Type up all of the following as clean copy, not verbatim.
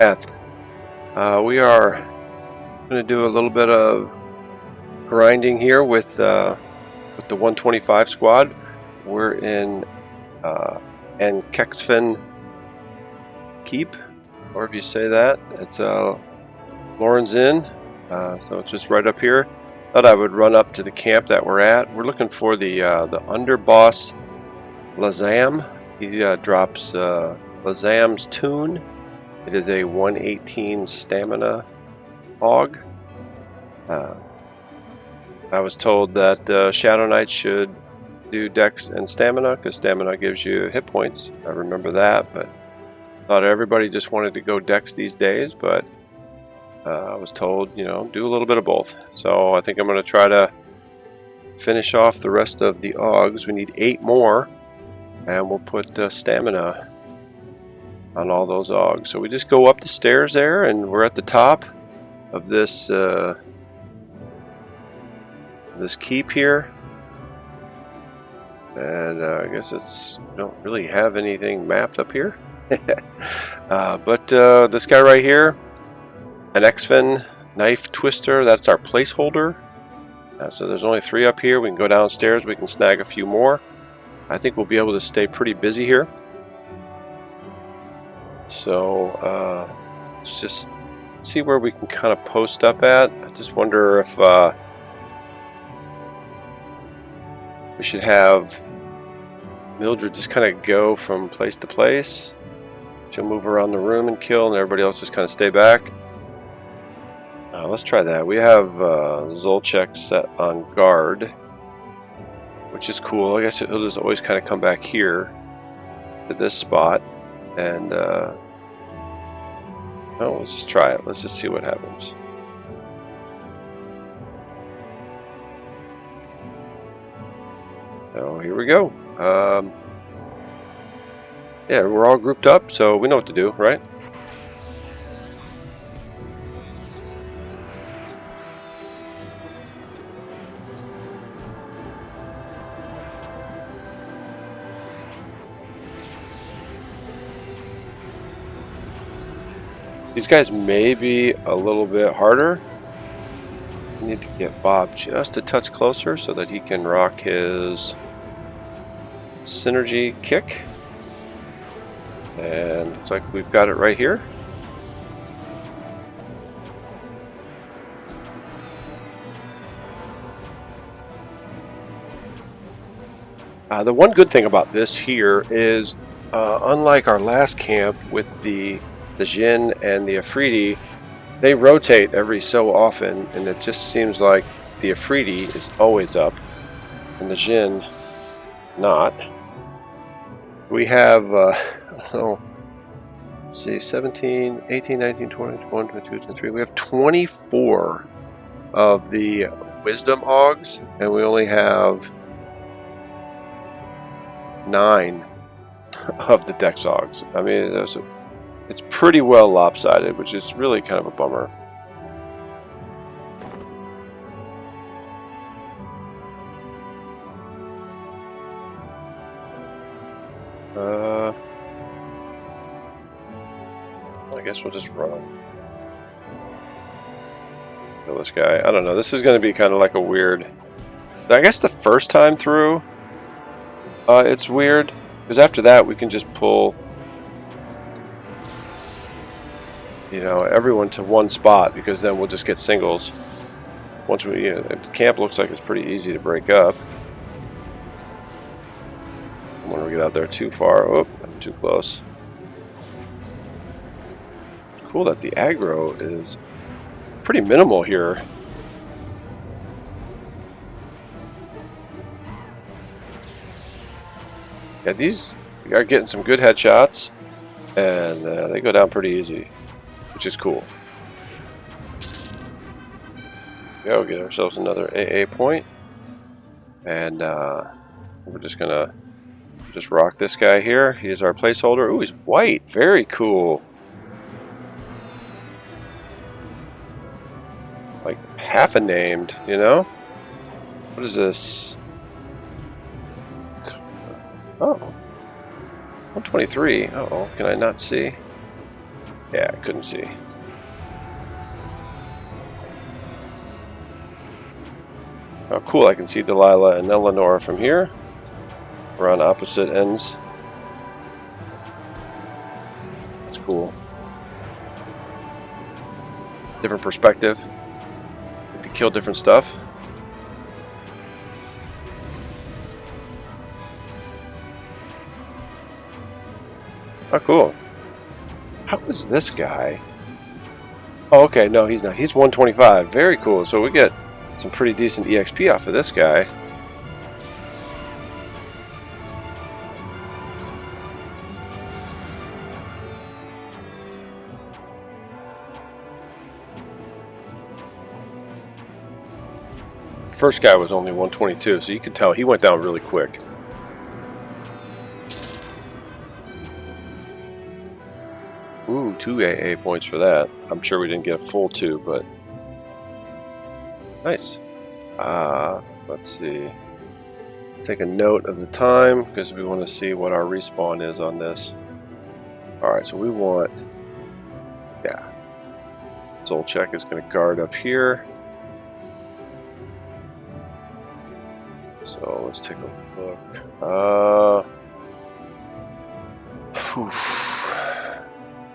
Rathe. We are going to do a little bit of grinding here with the 125 squad. We're in Ankexfen Keep, or if you say that. It's Lauren's Inn, so it's just right up here. Thought I would run up to the camp that we're at. We're looking for the Underboss Lazam. He drops Lazam's tune. It is a 118 stamina hog. I was told that Shadow Knights should do dex and stamina because stamina gives you hit points. I remember that, but thought everybody just wanted to go dex these days, but I was told, you know, do a little bit of both. So I think I'm going to try to finish off the rest of the Augs. We need 8 more, and we'll put stamina on all those Augs. So we just go up the stairs there, and we're at the top of this this keep here. And I guess it's don't really have anything mapped up here. But this guy right here, Ankexfen knife twister, that's our placeholder. So there's only 3 up here. We can go downstairs, we can snag a few more. I think we'll be able to stay pretty busy here. So let's just see where we can kind of post up at. I just wonder if we should have Milldryd just kind of go from place to place. She'll move around the room and kill, and everybody else just kind of stay back. Let's try that. We have Zolchek set on guard, which is cool. I guess he'll just always kind of come back here to this spot, and oh, let's just try it. Let's just see what happens. So here we go. Yeah, we're all grouped up, so we know what to do, right? These guys may be a little bit harder. We need to get Bob just a touch closer so that he can rock his synergy kick. And looks like we've got it right here. The one good thing about this here is, unlike our last camp with the Jinn and the Afridi, they rotate every so often, and it just seems like the Afridi is always up and the Jinn not. We have let's see, 17, 18, 19, 20, 21, 22, 23. We have 24 of the wisdom Augs, and we only have 9 of the dex Augs. I mean, it's pretty well lopsided, which is really kind of a bummer. I guess we'll just run. Kill this guy. I don't know. This is going to be kind of like a weird... I guess the first time through, it's weird. Because after that, we can just pull, you know, everyone to one spot, because then we'll just get singles. Once we, you know, the camp looks like it's pretty easy to break up. When we get out there too far, oh, too close. It's cool that the aggro is pretty minimal here. Yeah, these are getting some good headshots, and they go down pretty easy, which is cool. Yeah, we'll get ourselves another AA point, and we're just gonna rock this guy here. He's our placeholder. Ooh, he's white. Very cool. Like half a named, you know? What is this? Oh. 123. Uh-oh, can I not see? Yeah, I couldn't see. Oh, cool. I can see Dellylah and Elennora from here. We're on opposite ends. That's cool. Different perspective. Get to kill different stuff. Oh, cool. How is this guy? Oh, okay. No, he's not. He's 125. Very cool. So we get some pretty decent EXP off of this guy. First guy was only 122, so you could tell he went down really quick. Ooh, 2 AA points for that. I'm sure we didn't get a full 2, but nice. Let's see. Take a note of the time because we want to see what our respawn is on this. Alright, so we want... Yeah. Zolchek is going to guard up here. So let's take a look.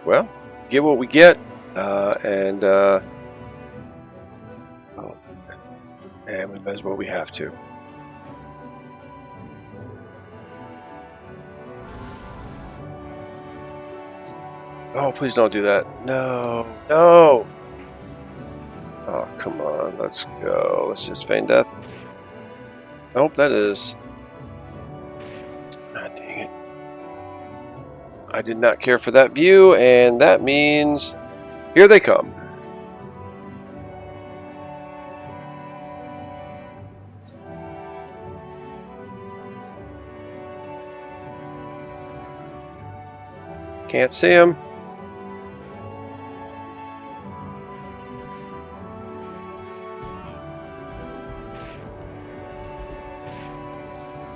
Well, get what we get, and we might as well we have to. Oh, please don't do that. No, no. Oh, come on. Let's go. Let's just feign death. Nope, that is... Ah, dang it. I did not care for that view, and that means... Here they come. Can't see him.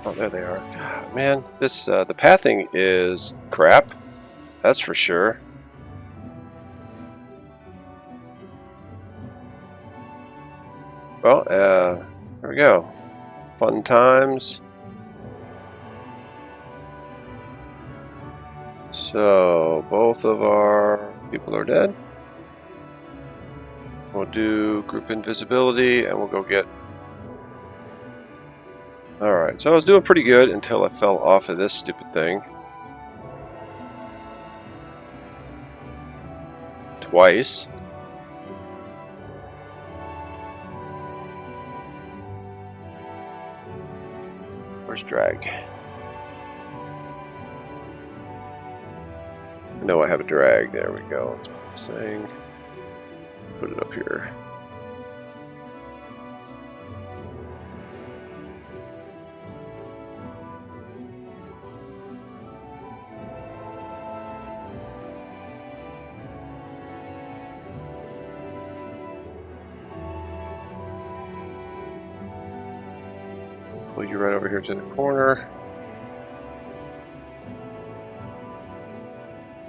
Oh, there they are. God, man, this the pathing is crap. That's for sure. Well, there we go. Fun times. So, both of our people are dead. We'll do group invisibility and we'll go get... Alright, so I was doing pretty good until I fell off of this stupid thing. Twice. Where's drag? No, I have a drag. There we go. Let's put this thing. Put it up here. Pull you right over here to the corner.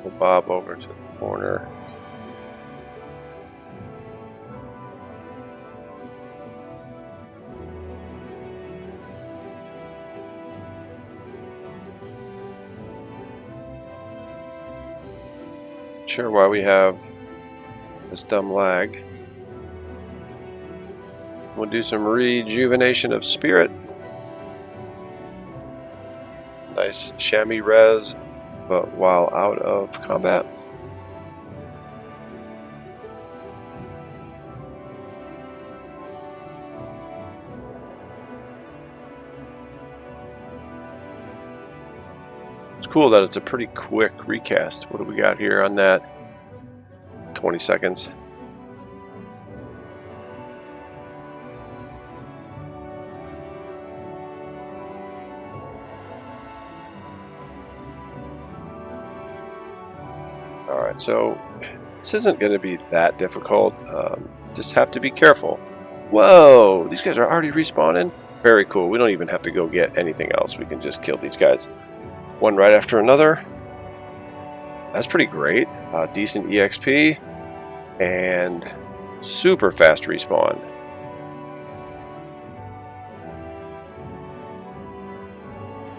Pull Bob over to the corner. Sure why we have this dumb lag. We'll do some rejuvenation of spirit. Nice chamois res, but while out of combat. It's cool that it's a pretty quick recast. What do we got here on that? 20 seconds. Alright, so this isn't going to be that difficult. Just have to be careful. Whoa! These guys are already respawning? Very cool. We don't even have to go get anything else. We can just kill these guys one right after another. That's pretty great. Decent EXP and super fast respawn.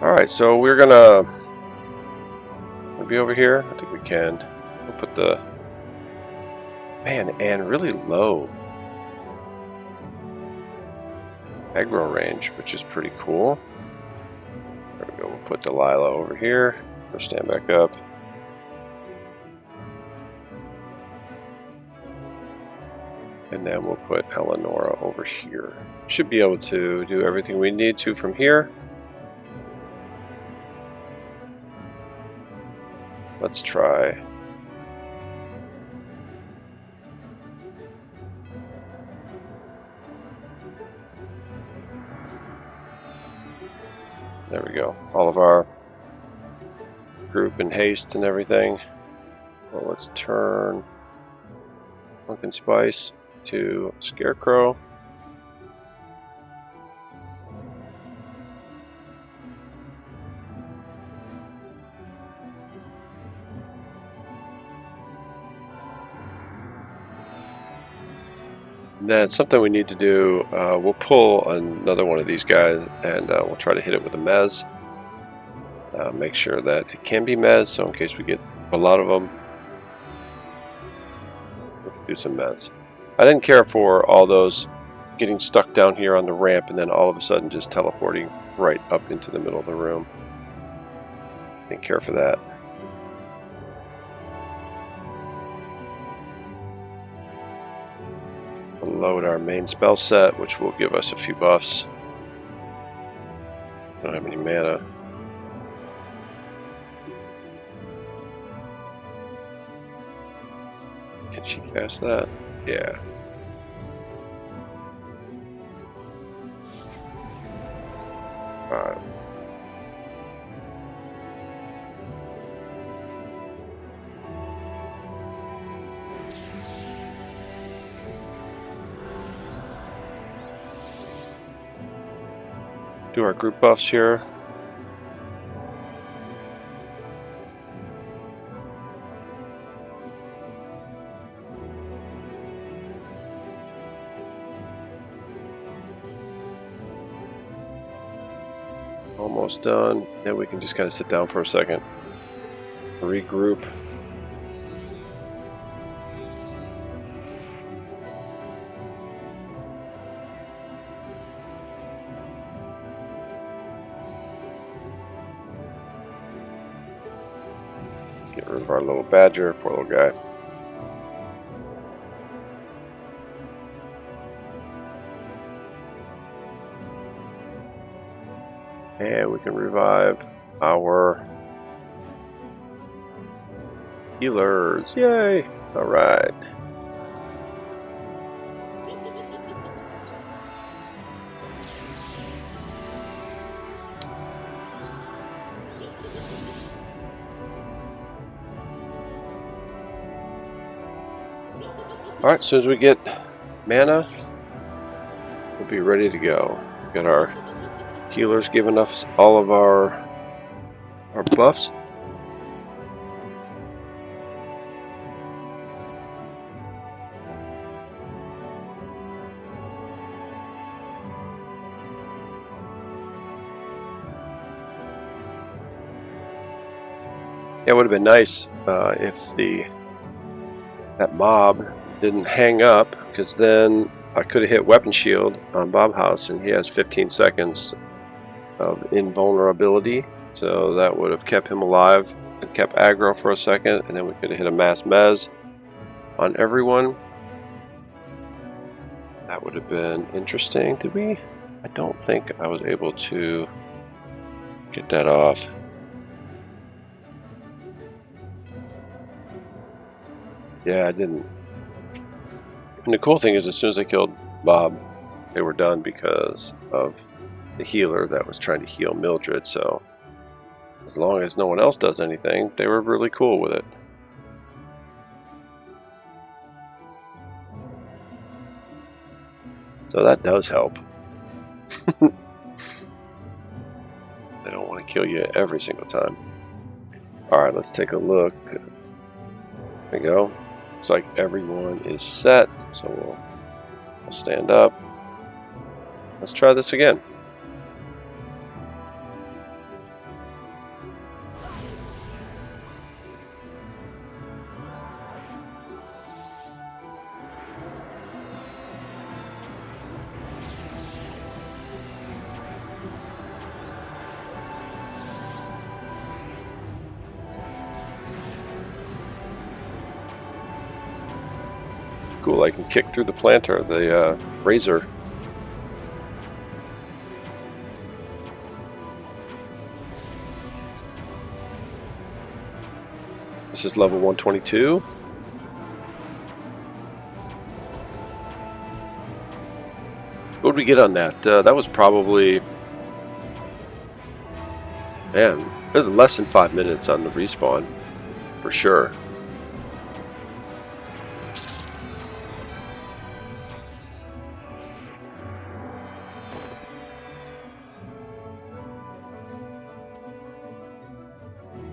Alright, so we're gonna be over here. I think we can. We'll put the and really low aggro range, which is pretty cool. There we go. We'll put Dellylah over here. We'll stand back up. And then we'll put Elennora over here. Should be able to do everything we need to from here. Let's try. There we go. All of our group and haste and everything. Well, let's turn Pumpkin Spice to Scarecrow. And then something we need to do, we'll pull another one of these guys and we'll try to hit it with a mez. Make sure that it can be mez, so in case we get a lot of them, we can do some mez. I didn't care for all those getting stuck down here on the ramp and then all of a sudden just teleporting right up into the middle of the room. Didn't care for that. We'll load our main spell set, which will give us a few buffs. Don't have any mana. Can she cast that? Yeah. Alright. Do our group buffs here. Almost done. Then we can just kind of sit down for a second. Regroup. Get rid of our little badger, poor little guy. And we can revive our healers. Yay! Alright. Alright, as soon as we get mana, we'll be ready to go. Got our healers giving us all of our buffs. It would have been nice if that mob didn't hang up, because then I could have hit weapon shield on Bobbhaus and he has 15 seconds of invulnerability, so that would have kept him alive and kept aggro for a second, and then we could have hit a mass mez on everyone. That would have been interesting. Did we? I don't think I was able to get that off. Yeah, I didn't. And the cool thing is, as soon as I killed Bob, they were done because of the healer that was trying to heal Milldryd, so as long as no one else does anything, they were really cool with it. So that does help. They don't want to kill you every single time. Alright, let's take a look. There we go. Looks like everyone is set, so we'll stand up. Let's try this again. Cool, I can kick through the planter, the razor. This is level 122. What did we get on that? That was probably... Man, it was less than 5 minutes on the respawn, for sure.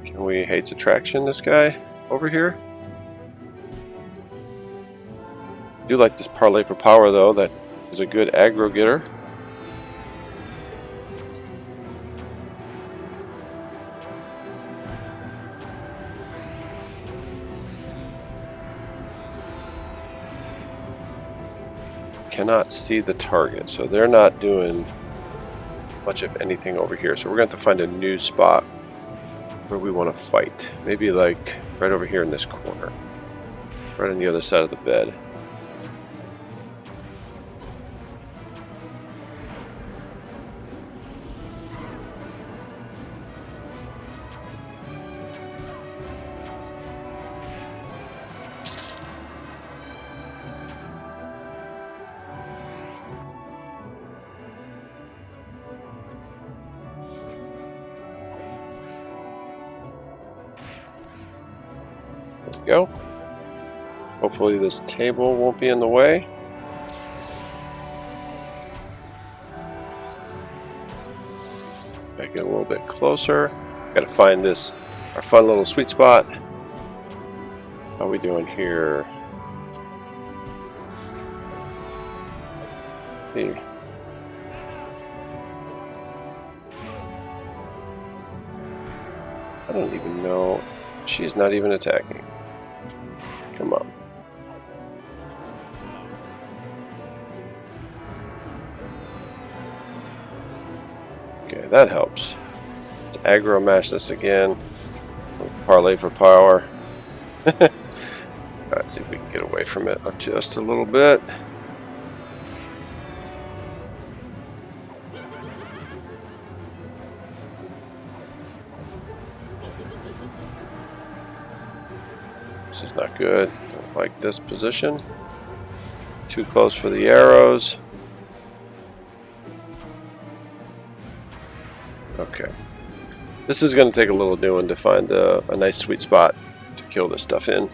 Can we hates attraction this guy over here? I do like this parlay for power though, that is a good aggro getter. Cannot see the target, so they're not doing much of anything over here, so we're going to have to find a new spot where we want to fight. Maybe like right over here in this corner, right on the other side of the bed. Go. Hopefully this table won't be in the way. Back in a little bit closer. Got to find this, our fun little sweet spot. How are we doing here? Hey. I don't even know. She's not even attacking. Come on. Okay, that helps. Let's aggro mash this again. Parlay for power. Let's see if we can get away from it just a little bit. This is not good. Don't like this position. Too close for the arrows. Okay. This is going to take a little doing to find a nice sweet spot to kill this stuff in.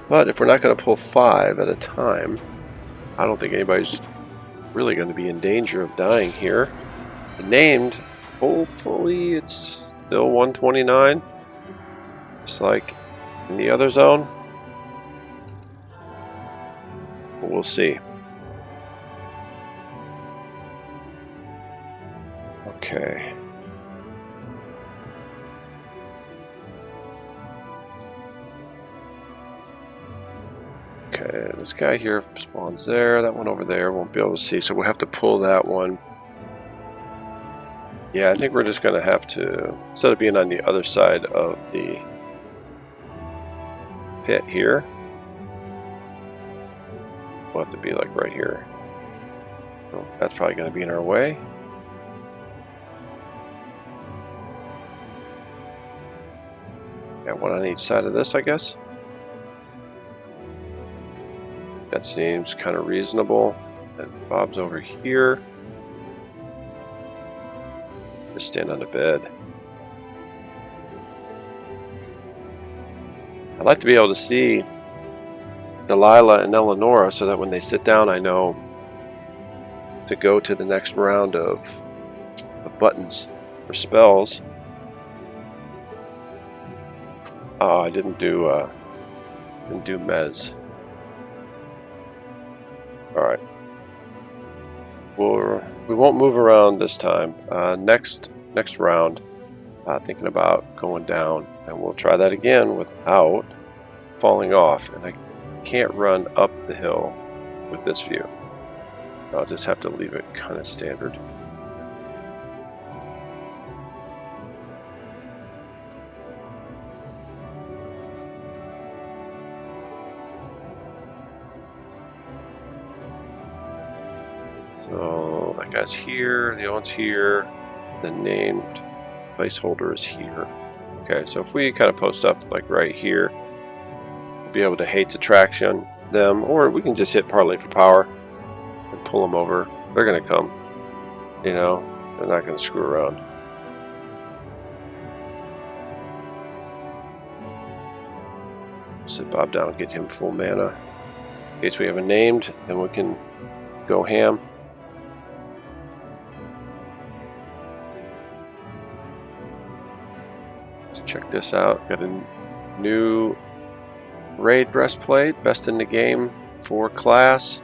But if we're not going to pull 5 at a time, I don't think anybody's really going to be in danger of dying here. Named, hopefully it's still 129, just like in the other zone. But we'll see. Okay. Okay, this guy here spawns there. That one over there won't be able to see, so we'll have to pull that one. Yeah, I think we're just going to have to, instead of being on the other side of the pit here, we'll have to be like right here. So that's probably going to be in our way. Yeah, one on each side of this, I guess. That seems kind of reasonable. And Bob's over here. Just stand on the bed. I'd like to be able to see Dellylah and Elennora so that when they sit down I know to go to the next round of buttons or spells. Oh, I didn't do Mez. Alright. We won't move around this time. Next round, thinking about going down, and we'll try that again without falling off. And I can't run up the hill with this view. I'll just have to leave it kind of standard. So that guy's here, the one's here, the named placeholder is here. Okay, so if we kind of post up like right here, we'll be able to Hate's Attraction them, or we can just hit Parlay for Power and pull them over. They're gonna come, you know, they're not gonna screw around. Sit Bob down, get him full mana. In case we have a named, then we can go ham. Check this out. Got a new raid breastplate, best in the game for class.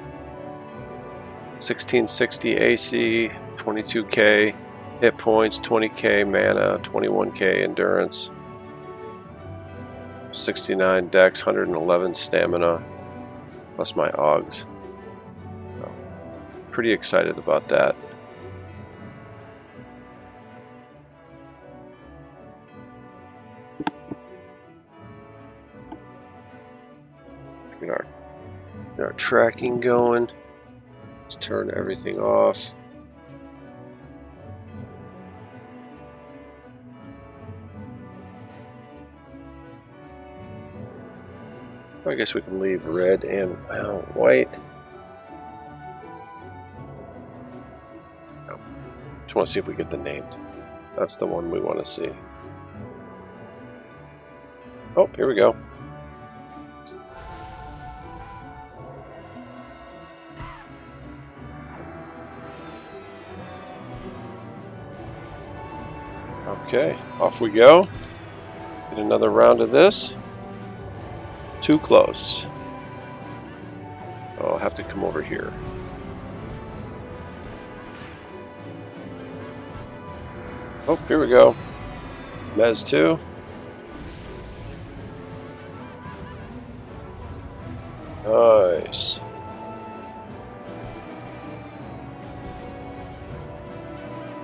1660 AC, 22k hit points, 20k mana, 21k endurance, 69 dex, 111 stamina, plus my Augs. So, pretty excited about that. Get our tracking going. Let's turn everything off. I guess we can leave red and white. Just want to see if we get the named. That's the one we want to see. Oh, here we go. Okay, off we go. Get another round of this. Too close. I'll have to come over here. Oh, here we go. Mez 2. Nice.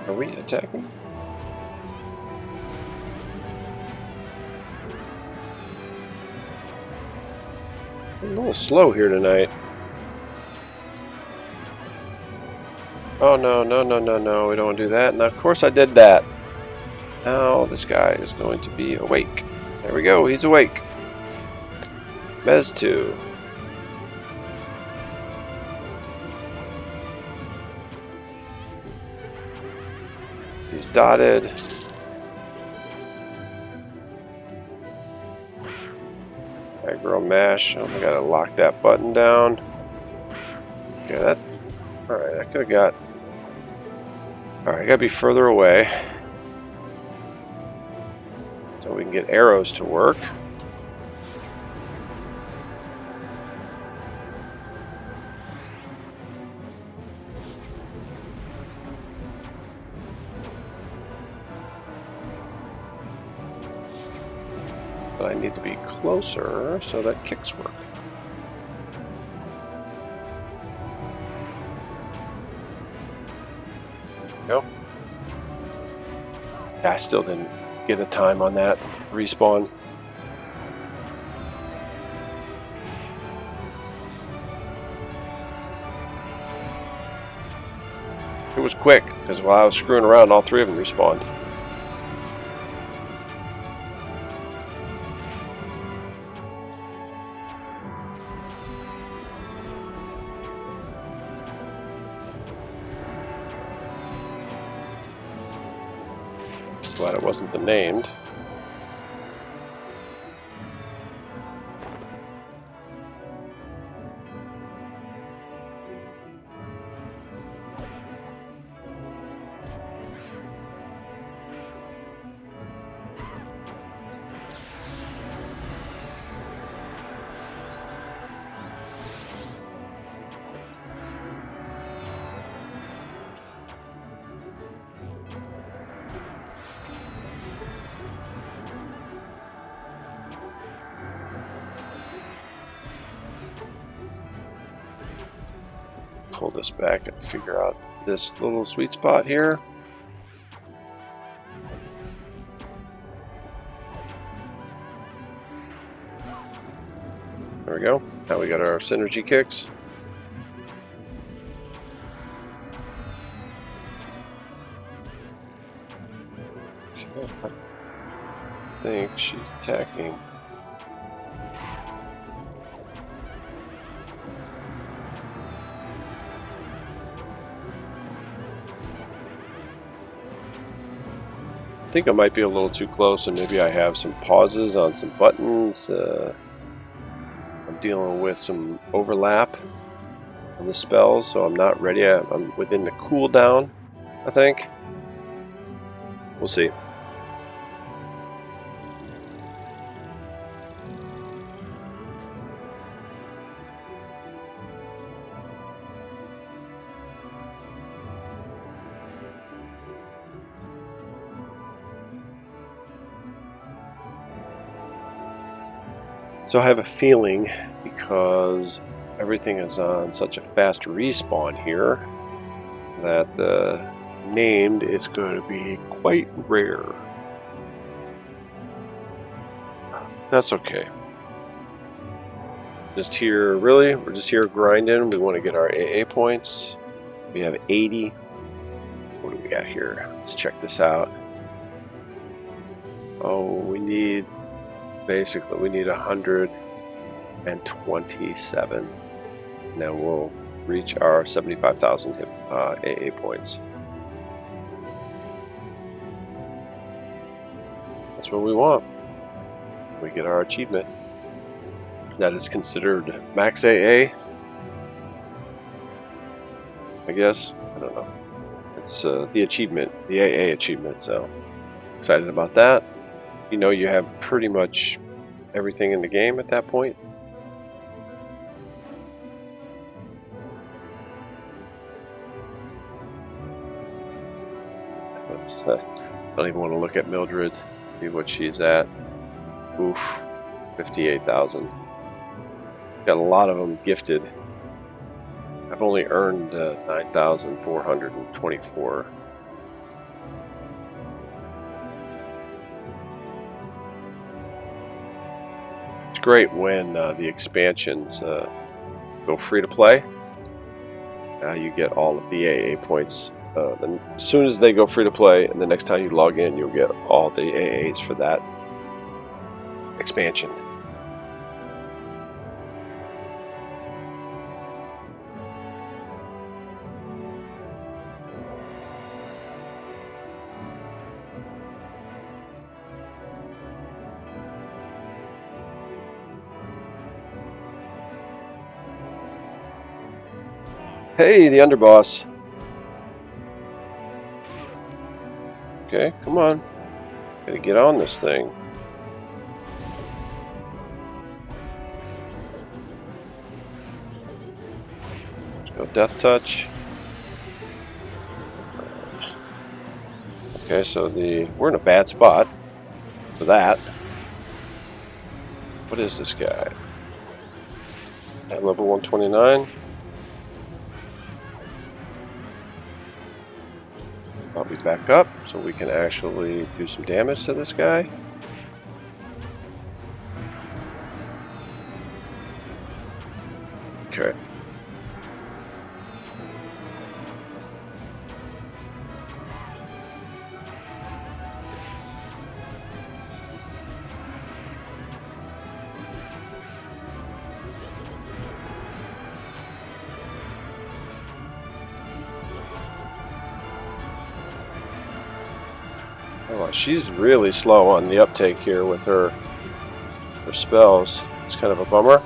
Are we attacking? A little slow here tonight. Oh no, no, no, no, no, we don't want to do that. And of course I did that. Now this guy is going to be awake. There we go, he's awake. Mez 2. He's dotted. Aggro mash. Oh, I gotta lock that button down. Okay, that. Alright, I could have got. Alright, I gotta be further away. So we can get arrows to work. But I need to be closer so that kicks work. Go. Yeah, I still didn't get a time on that respawn. It was quick because while I was screwing around, all three of them respawned. Glad it wasn't the named. Pull this back and figure out this little sweet spot here. There we go. Now we got our synergy kicks. Okay. I think she's attacking. I think I might be a little too close, and maybe I have some pauses on some buttons. I'm dealing with some overlap on the spells, so I'm not ready. I'm within the cooldown, I think. We'll see. So I have a feeling, because everything is on such a fast respawn here, that the named is going to be quite rare. That's okay. Just here, really, we're just here grinding. We want to get our AA points. We have 80. What do we got here? Let's check this out. Oh, we need... Basically, we need 127. And then we'll reach our 75,000 AA points. That's what we want. We get our achievement. That is considered max AA, I guess. I don't know. It's the achievement, the AA achievement. So excited about that. You know, you have pretty much everything in the game at that point. I don't even want to look at Milldryd, see what she's at. Oof, 58,000. Got a lot of them gifted. I've only earned 9,424. It's great when the expansions go free to play. You get all of the AA points. And as soon as they go free to play, and the next time you log in, you'll get all the AAs for that expansion. Hey, the Underboss. Okay, come on. Gotta get on this thing. Let's go Death Touch. Okay, so we're in a bad spot for that. What is this guy? At level 129. I'll be back up so we can actually do some damage to this guy. Okay. She's really slow on the uptake here with her spells. It's kind of a bummer.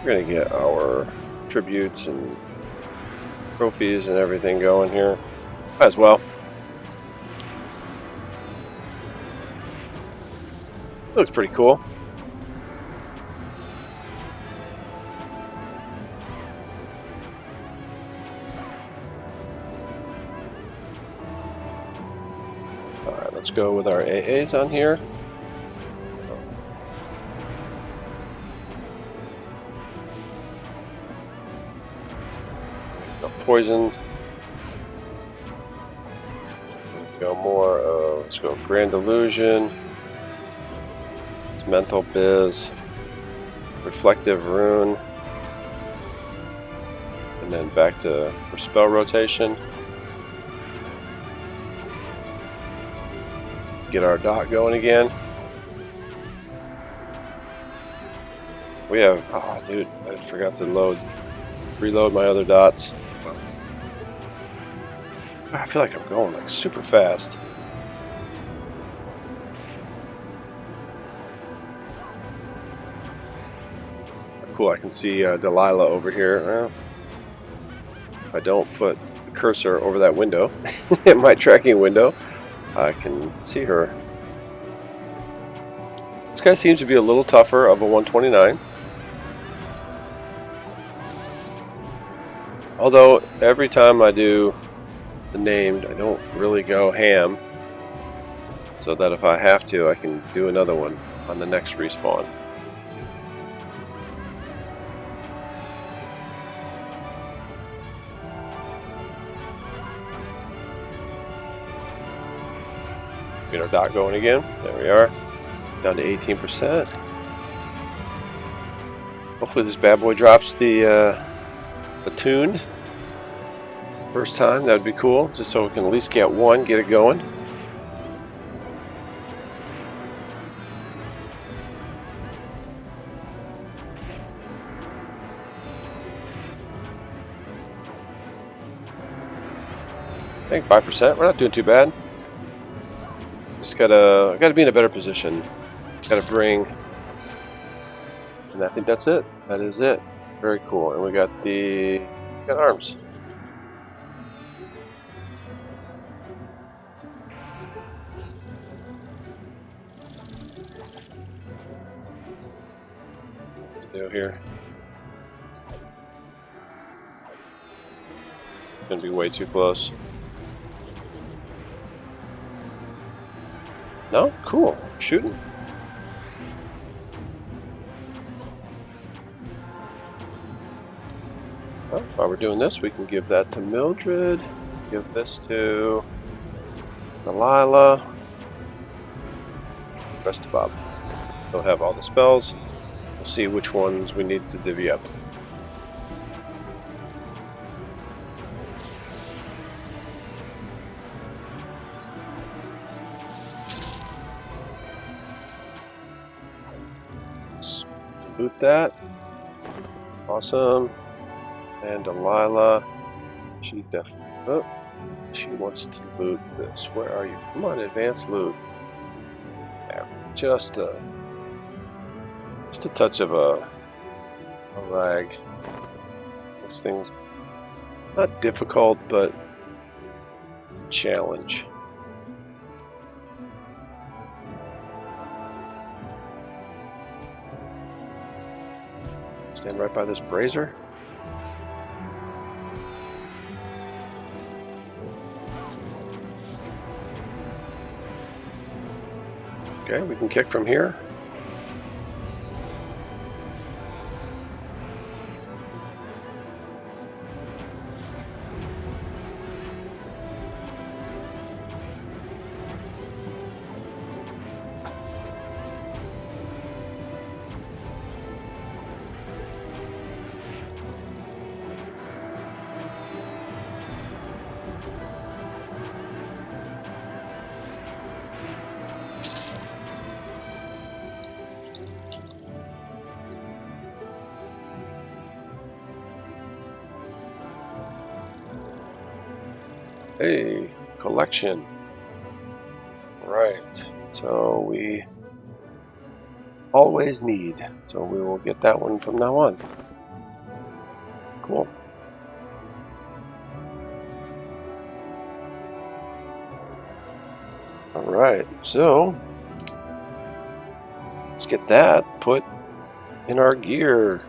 We're gonna get our tributes and trophies and everything going here as well. Looks pretty cool. Alright, let's go with our AAs on here. Poison. Go more. Let's go Grand Illusion. It's Mental Biz. Reflective Rune. And then back to for spell rotation. Get our dot going again. We have. Oh, dude, I forgot to reload my other dots. I feel like I'm going like super fast. Cool, I can see Dellylah over here. Well, if I don't put the cursor over that window, in my tracking window, I can see her. This guy seems to be a little tougher of a 129. Although every time I do the named, I don't really go ham, so that if I have to, I can do another one on the next respawn. Get our dot going again. There we are, down to 18%. Hopefully this bad boy drops the tune. First time, that would be cool, just so we can at least get one, get it going. I think 5%, we're not doing too bad. Just gotta be in a better position. Gotta bring, and I think that's it. That is it. Very cool, and we got arms. Here. Gonna be way too close. No? Cool. Shooting. Well, while we're doing this, we can give that to Milldryd. Give this to Dellylah. Rest of Bob. They'll have all the spells. We'll see which ones we need to divvy up. Let's loot that. Awesome. And Dellylah, she definitely. Oh, she wants to loot this. Where are you? Come on, advanced loot. Yeah, just a touch of a lag. This thing's not difficult, but a challenge. Stand right by this brazier. Okay, we can kick from here. Hey, collection. Right. So we always need. So we will get that one from now on. Cool. All right. So let's get that put in our gear.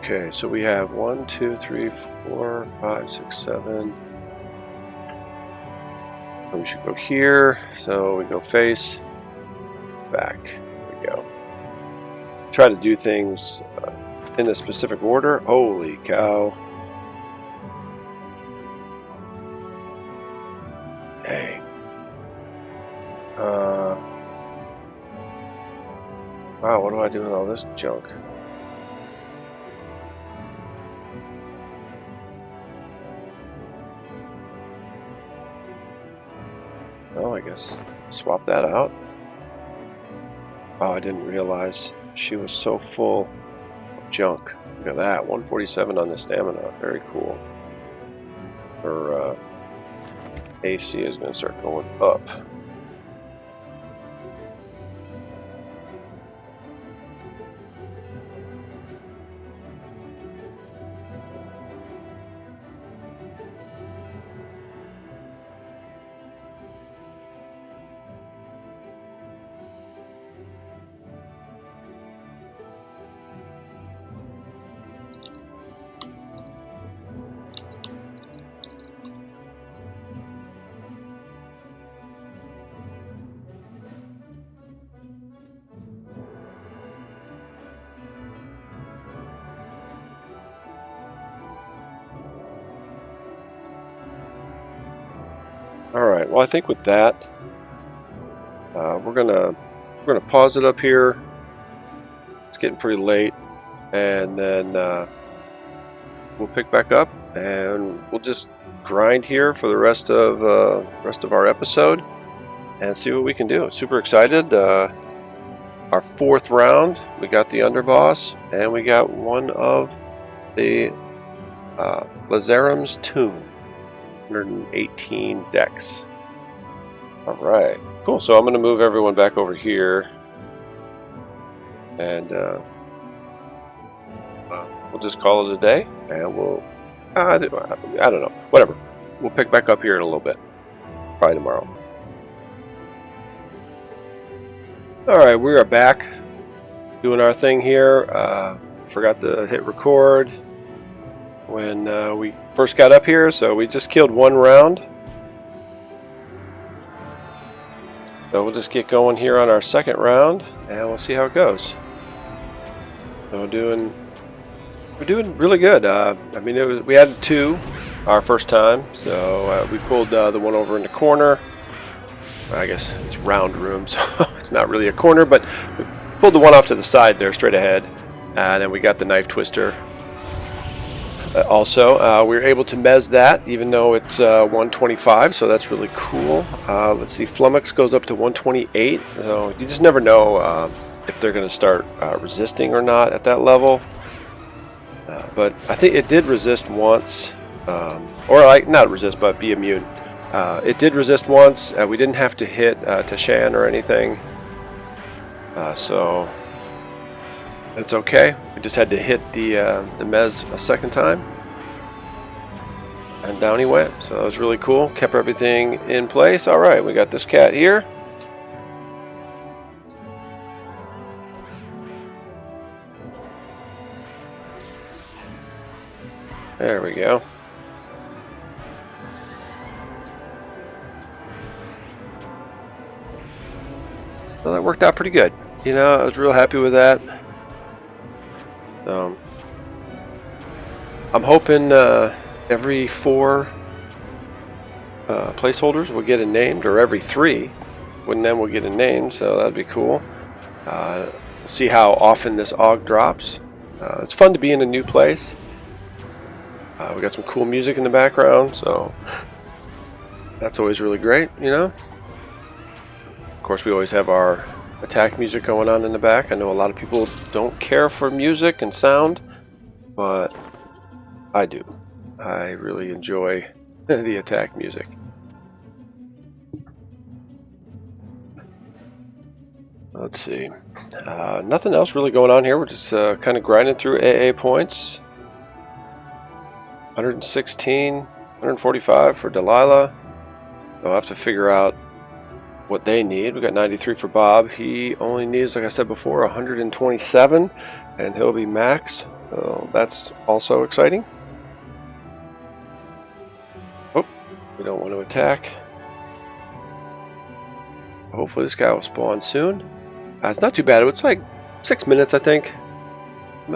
Okay, so we have 1, 2, 3, 4, 5, 6, 7. We should go here. So we go face, back. There we go. Try to do things in a specific order. Holy cow. Dang. Wow, what do I do with all this junk? Oh, I guess swap that out. Oh, I didn't realize she was so full of junk. Look at that, 147 on the stamina. Very cool. Her AC is going to start going up. Alright, well I think with that, we're gonna pause it up here. It's getting pretty late, and then we'll pick back up and we'll just grind here for the rest of our episode and see what we can do. Super excited. Our fourth round, we got the Underboss, and we got one of the Lazam's tomb. 118 decks. Alright, cool. So I'm going to move everyone back over here, and we'll just call it a day, and we'll I don't know, whatever, we'll pick back up here in a little bit, probably tomorrow. Alright, we are back doing our thing here. Forgot to hit record when we first got up here, so we just killed one round. So we'll just get going here on our second round, and we'll see how it goes. So we're doing really good. I mean, we had 2 our first time, so we pulled the one over in the corner. I guess it's round room, so it's not really a corner, but we pulled the one off to the side there, straight ahead, and then we got the knife twister. Also, we were able to mez that, even though it's 125, so that's really cool. Let's see, Flummox goes up to 128, so you just never know if they're going to start resisting or not at that level. But I think it did resist once, or like not resist, but be immune. It did resist once. We didn't have to hit Tashan or anything, so it's okay. We just had to hit the mez a second time, and down he went. So that was really cool. Kept everything in place. All right, we got this cat here. There we go. Well, that worked out pretty good. You know, I was real happy with that. I'm hoping every 4 placeholders will get a named, or every 3, and then we'll get a name. So that'd be cool. See how often this AUG drops. It's fun to be in a new place. We got some cool music in the background, so that's always really great, you know. Of course, we always have our attack music going on in the back. I know a lot of people don't care for music and sound, but I do. I really enjoy the attack music. Let's see. Nothing else really going on here. We're just kind of grinding through AA points. 116, 145 for Dellylah. I'll have to figure out what they need. We got 93 for Bob. He only needs, like I said before, 127, and he'll be max. So that's also exciting. Oh, we don't want to attack. Hopefully this guy will spawn soon. It's not too bad. It's like 6 minutes, I think. I'm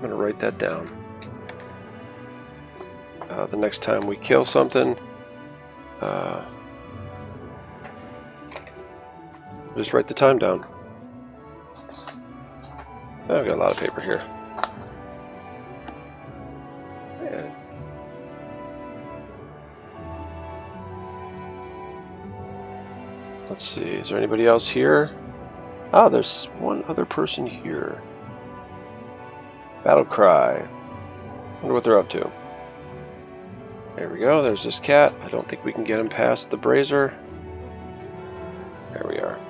gonna write that down. The next time we kill something, just write the time down. Oh, I've got a lot of paper here. Yeah. Let's see, is there anybody else here? Ah, there's one other person here. Battle Cry. Wonder what they're up to. There we go, there's this cat. I don't think we can get him past the brazier. There we are.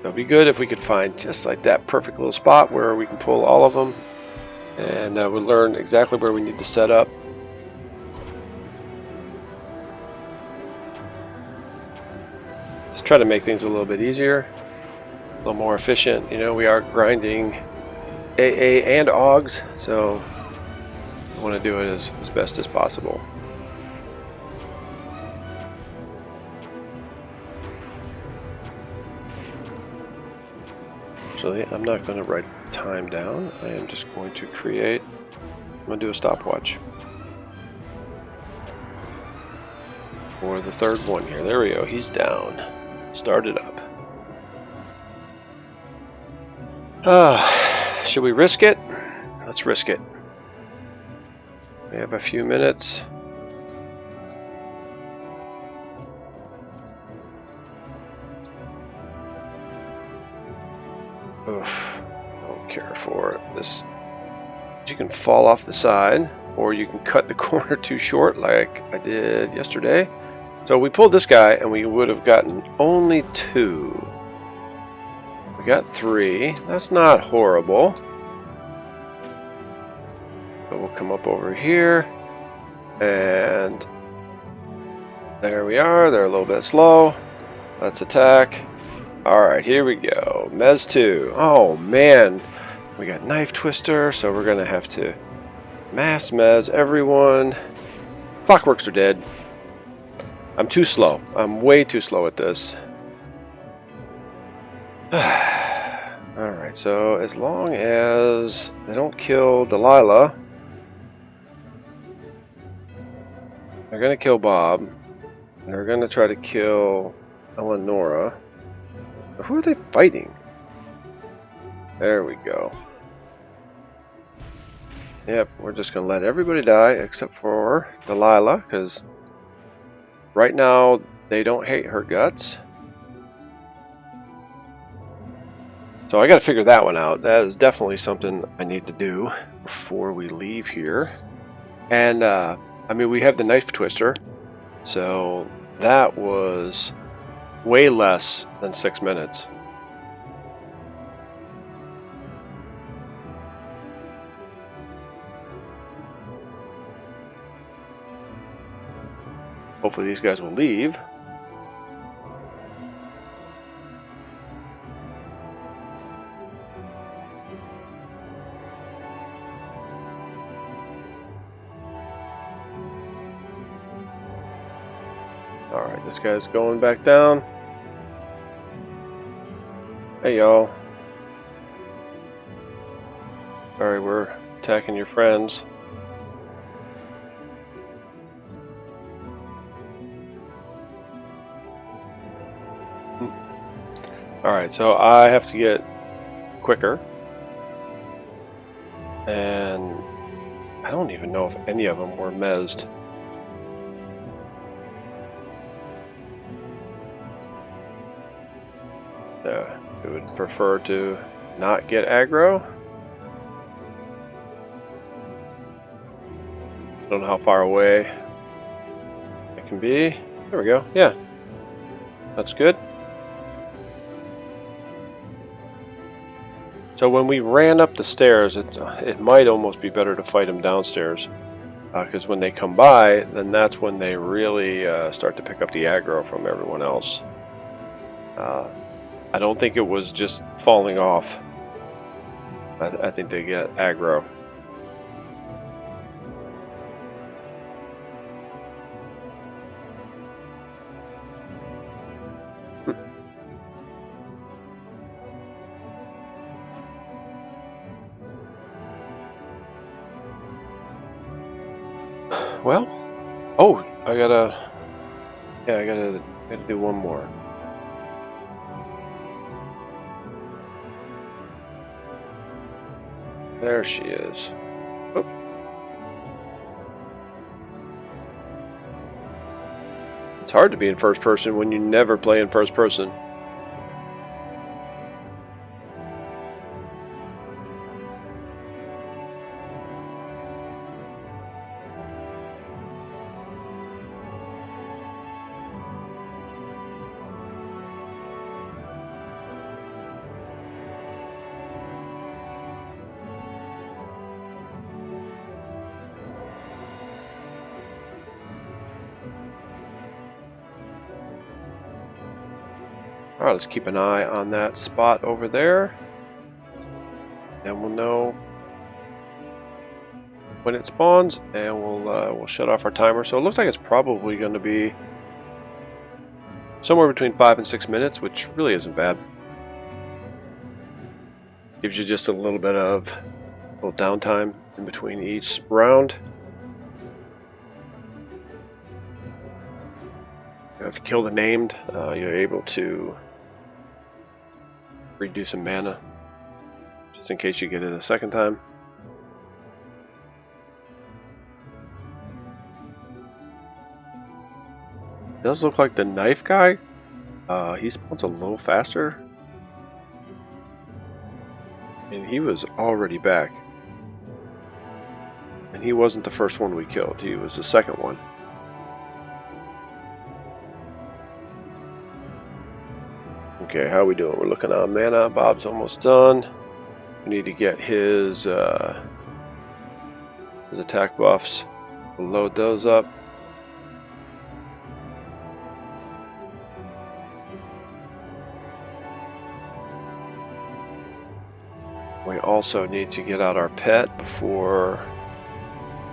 It'll be good if we could find just like that perfect little spot where we can pull all of them. And we'll learn exactly where we need to set up. Just try to make things a little bit easier, a little more efficient. You know, we are grinding AA and AUGs, so I want to do it as best as possible. Actually, I'm not going to write time down. I am just going to create, I'm going to do a stopwatch for the third one here. There we go, he's down. Start it up. Should we risk it? Let's risk it. We have a few minutes. Oof, don't care for this. You can fall off the side, or you can cut the corner too short like I did yesterday. So we pulled this guy and we would have gotten only 2. We got 3. That's not horrible. But we'll come up over here, and there we are. They're a little bit slow. Let's attack. Alright, here we go. Mez 2. Oh man, we got Knife Twister, so we're gonna have to mass Mez everyone. Clockworks are dead. I'm too slow. I'm way too slow at this. Alright, so as long as they don't kill Dellylah, they're going to kill Bob, and they're going to try to kill Elennora. Who are they fighting? There we go. Yep, we're just going to let everybody die except for Dellylah, because right now they don't hate her guts. So I got to figure that one out. That is definitely something I need to do before we leave here. And I mean, we have the Knife Twister, so that was way less than 6 minutes. Hopefully these guys will leave. Alright, this guy's going back down. Hey y'all. Sorry, we're attacking your friends. Alright, so I have to get quicker. And I don't even know if any of them were mezzed. I would prefer to not get aggro. Don't know how far away it can be. There we go. Yeah, that's good. So when we ran up the stairs, it might almost be better to fight them downstairs. Because when they come by, then that's when they really start to pick up the aggro from everyone else. I don't think it was just falling off. I think they get aggro. Well, oh, I gotta do one more. There she is. Oh. It's hard to be in first person when you never play in first person. Alright, let's keep an eye on that spot over there. And we'll know when it spawns, and we'll shut off our timer. So it looks like it's probably going to be somewhere between 5 and 6 minutes, which really isn't bad. Gives you just a little bit of downtime in between each round. If you kill the named, you're able to redo some mana, just in case you get it a second time. Does look like the knife guy, he spawns a little faster, and he was already back, and he wasn't the first one we killed, he was the second one. Okay, how are we doing? We're looking on mana. Bob's almost done. We need to get his attack buffs. We'll load those up. We also need to get out our pet before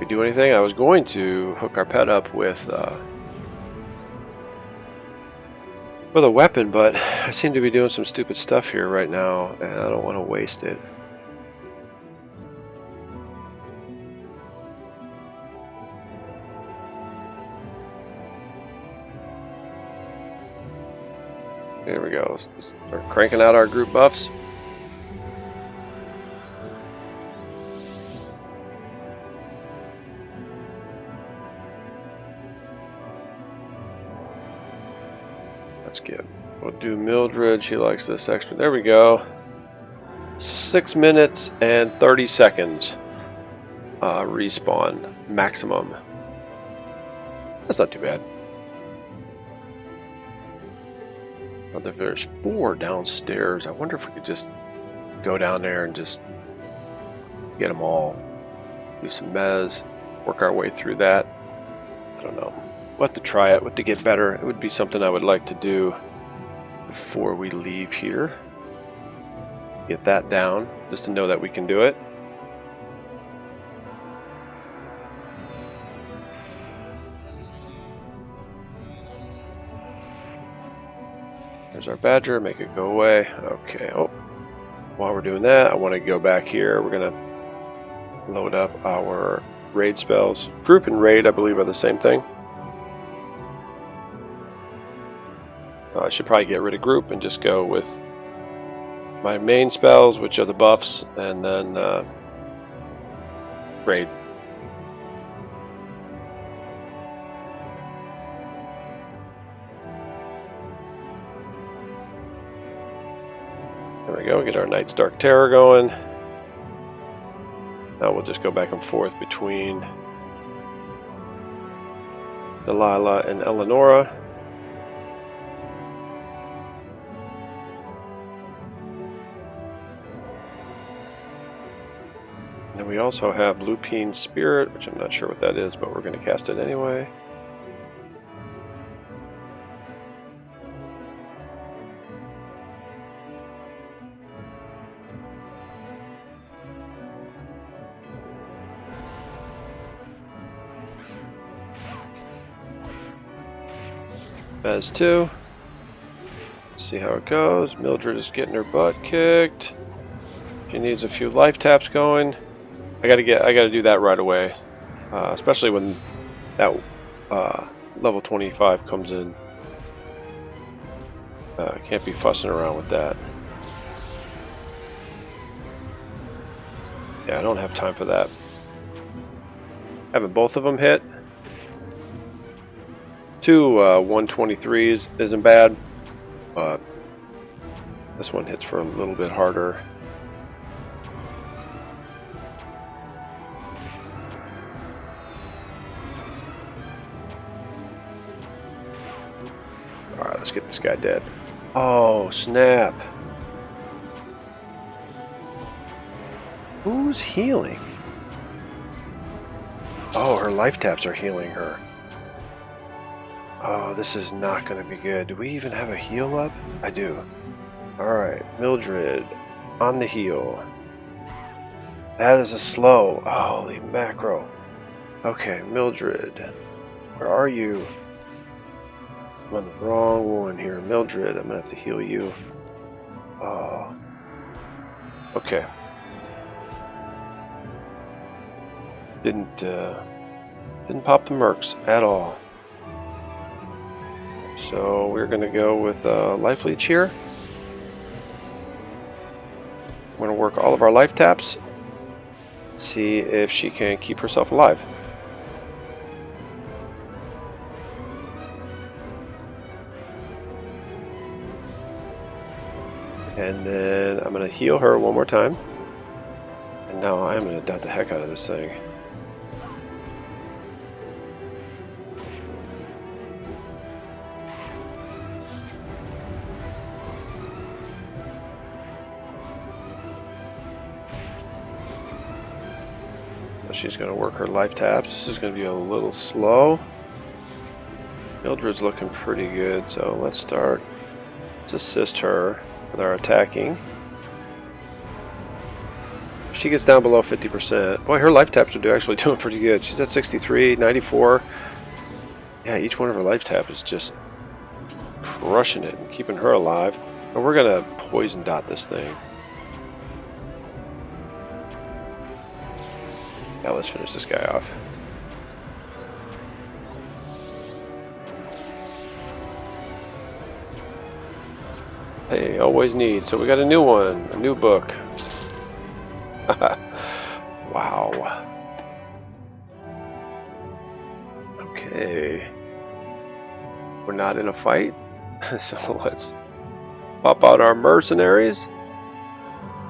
we do anything. I was going to hook our pet up with a weapon, but I seem to be doing some stupid stuff here right now, and I don't want to waste it. There we go. Let's start cranking out our group buffs. Good. We'll do Milldryd. She likes this extra. There we go. 6 minutes and 30 seconds respawn maximum. That's not too bad. But there's 4 downstairs. I wonder if we could just go down there and just get them all. Do some mez. Work our way through that. I don't know. We'll have to try it. We'll have to get better. It would be something I would like to do before we leave here. Get that down, just to know that we can do it. There's our badger. Make it go away. Okay. Oh, while we're doing that, I want to go back here. We're going to load up our raid spells. Group and raid, I believe, are the same thing. I should probably get rid of group and just go with my main spells, which are the buffs, and then raid. There we go, get our Night's Dark Terror going. Now we'll just go back and forth between Dellylah and Elennora. And then we also have Lupine Spirit, which I'm not sure what that is, but we're going to cast it anyway. As 2. See how it goes. Milldryd is getting her butt kicked. She needs a few life taps going. I gotta do that right away, especially when that level 25 comes in. Can't be fussing around with that. Yeah, I don't have time for that. Having both of them hit. 2 123s isn't bad, but this one hits for a little bit harder. Alright, let's get this guy dead. Oh, snap. Who's healing? Oh, her life taps are healing her. Oh, this is not going to be good. Do we even have a heal up? I do. Alright, Milldryd on the heal. That is a slow. Holy macro. Okay, Milldryd. Where are you? I'm on the wrong one here. Milldryd, I'm going to have to heal you. Oh. Okay. Didn't pop the mercs at all. So we're going to go with Life Leech here. We're going to work all of our life taps. See if she can keep herself alive. And then I'm going to heal her one more time. And now I'm going to dot the heck out of this thing. She's going to work her life taps. This is going to be a little slow. Milldryd's looking pretty good, so let's start. Let's assist her with our attacking. If she gets down below 50%. Boy, her life taps are actually doing pretty good. She's at 63, 94. Yeah, each one of her life tap is just crushing it and keeping her alive. But we're going to poison dot this thing. Now let's finish this guy off. Hey, always need. So we got a new one, a new book. Wow. Okay. We're not in a fight, so let's pop out our mercenaries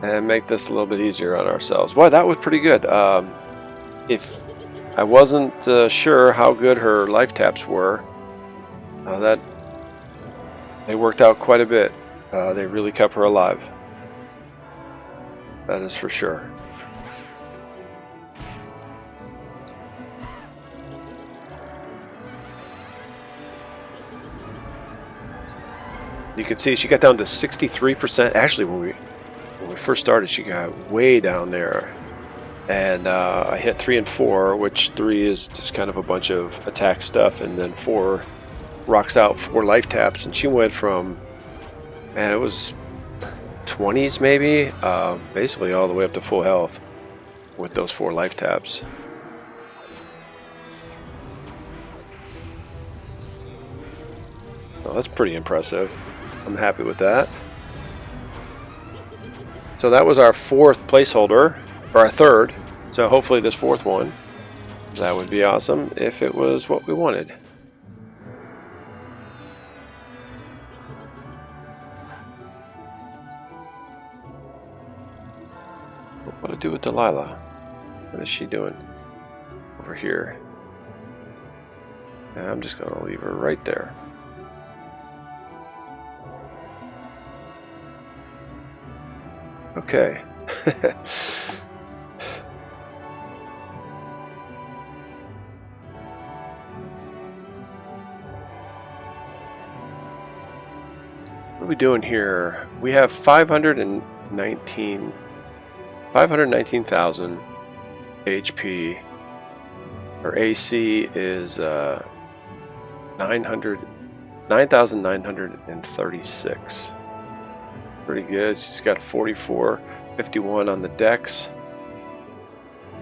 and make this a little bit easier on ourselves. Boy, that was pretty good. If I wasn't sure how good her life taps were, that they worked out quite a bit. They really kept her alive. That is for sure. You can see she got down to 63%. Actually, when we first started, she got way down there. And I hit 3 and 4, which 3 is just kind of a bunch of attack stuff, and then 4 rocks out 4 life taps, and she went from, man, it was 20s maybe, basically all the way up to full health with those 4 life taps. Well, that's pretty impressive. I'm happy with that. So that was our 4th placeholder. Or our 3rd, so hopefully this 4th one, that would be awesome if it was what we wanted. What to do with Dellylah? What is she doing over here? And I'm just going to leave her right there. Okay. What are we doing here? We have 519,000 HP. Her AC is 9,936. Pretty good. She's got 44, 51 on the dex.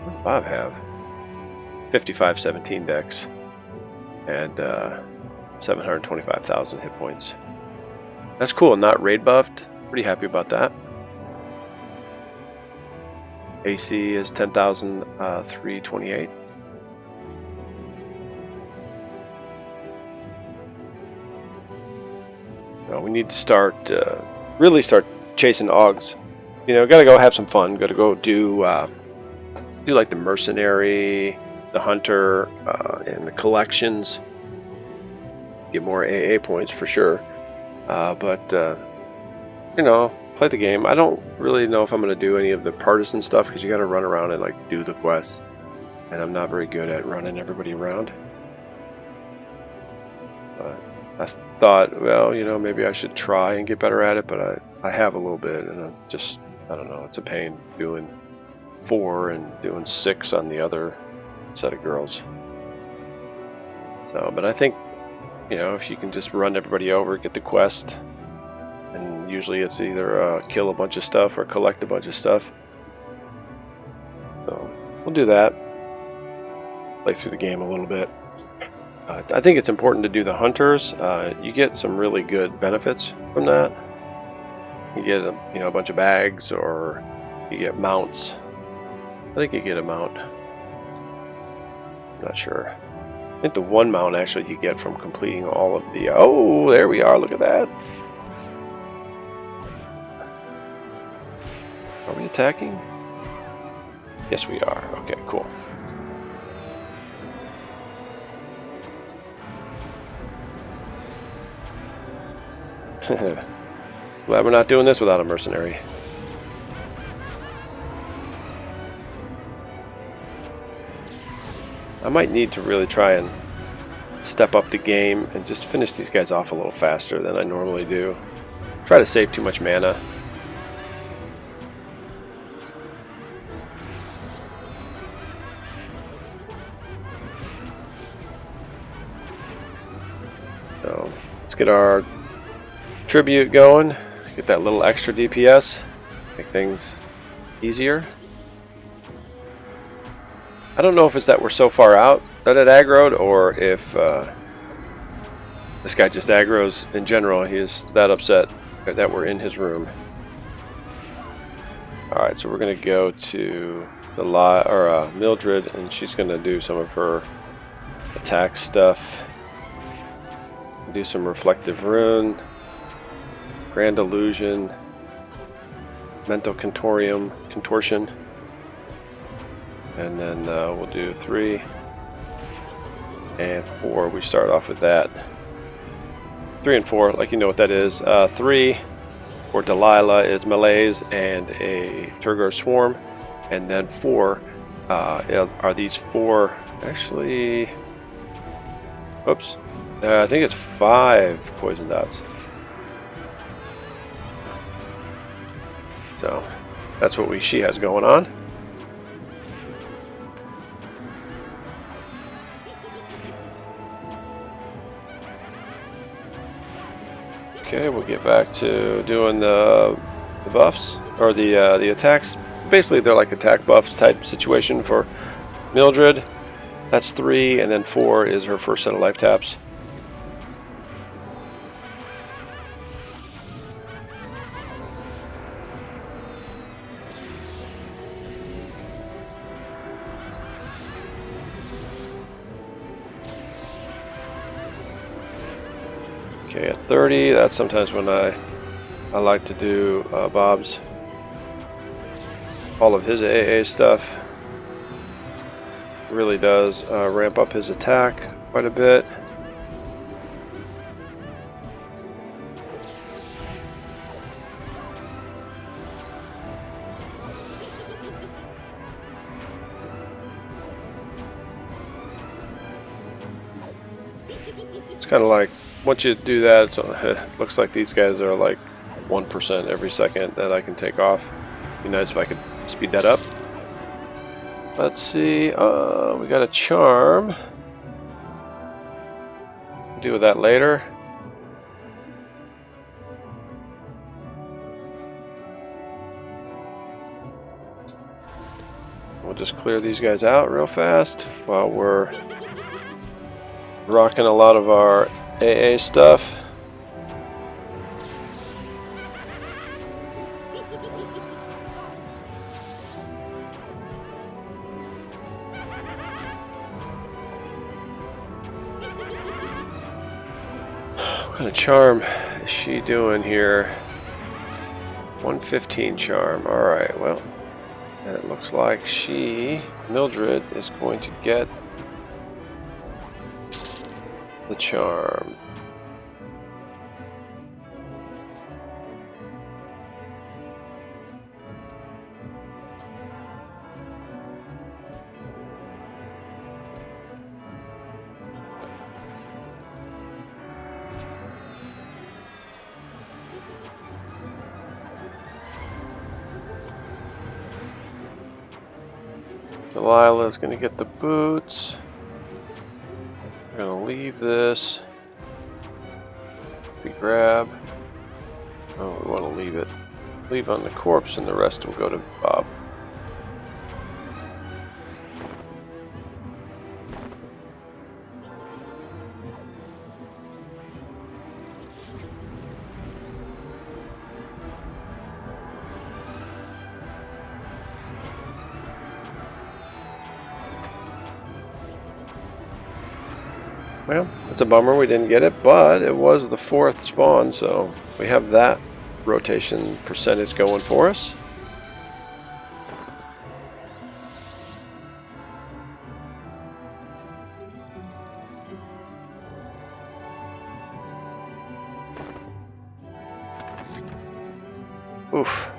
What does Bob have? 55, 17 dex. And 725,000 hit points. That's cool. Not raid buffed. Pretty happy about that. AC is 10,328. We need to start, really start chasing Augs. You know, gotta go have some fun. Gotta go do like the mercenary, the hunter, and the collections. Get more AA points for sure. But you know, play the game. I don't really know if I'm gonna do any of the partisan stuff because you gotta run around and like do the quest, and I'm not very good at running everybody around. But I thought, well, you know, maybe I should try and get better at it, but I have a little bit, and I don't know, it's a pain doing 4 and doing 6 on the other set of girls. So, but I think, you know, if you can just run everybody over, get the quest, and usually it's either kill a bunch of stuff or collect a bunch of stuff. So, we'll do that. Play through the game a little bit. I think it's important to do the hunters. You get some really good benefits from that. You get a bunch of bags, or you get mounts. I think you get a mount. Not sure. I think the one mount actually you get from completing all of the. Oh, there we are. Look at that. Are we attacking? Yes, we are. Okay, cool. Glad we're not doing this without a mercenary. I might need to really try and step up the game and just finish these guys off a little faster than I normally do. Try to save too much mana. So let's get our tribute going, get that little extra DPS, make things easier. I don't know if it's that we're so far out that it aggroed, or if this guy just aggroes in general. He is that upset that we're in his room. Alright, so we're going to go to the Milldryd, and she's going to do some of her attack stuff. Do some reflective rune. Grand Illusion, Mental Contortion, and then we'll do 3 and 4. We start off with that. 3 and 4, like you know what that is. 3 for Dellylah is Malaise and a Turgor Swarm, and then 4 are these 4 actually. Oops, I think it's 5 poison dots. So that's what she has going on. Okay, we'll get back to doing the buffs, or the attacks. Basically, they're like attack buffs type situation for Milldryd. That's 3, and then 4 is her first set of life taps. Okay, at 30, that's sometimes when I like to do Bob's, all of his AA stuff. Really does ramp up his attack quite a bit. kind of like once you do that, it looks like these guys are like 1% every second that I can take off. Be nice if I could speed that up. Let's see. We got a charm. Deal with that later. We'll just clear these guys out real fast while we're rocking a lot of our AA stuff. What kind of charm is she doing here? 115 charm. Alright, well, it looks like Milldryd, is going to get the charm. Dellylah is going to get the boots. We're going to leave this. We grab. Oh, we want to leave it. Leave on the corpse, and the rest will go to Bob. Well, it's a bummer we didn't get it, but it was the 4th spawn, so we have that rotation percentage going for us. Oof.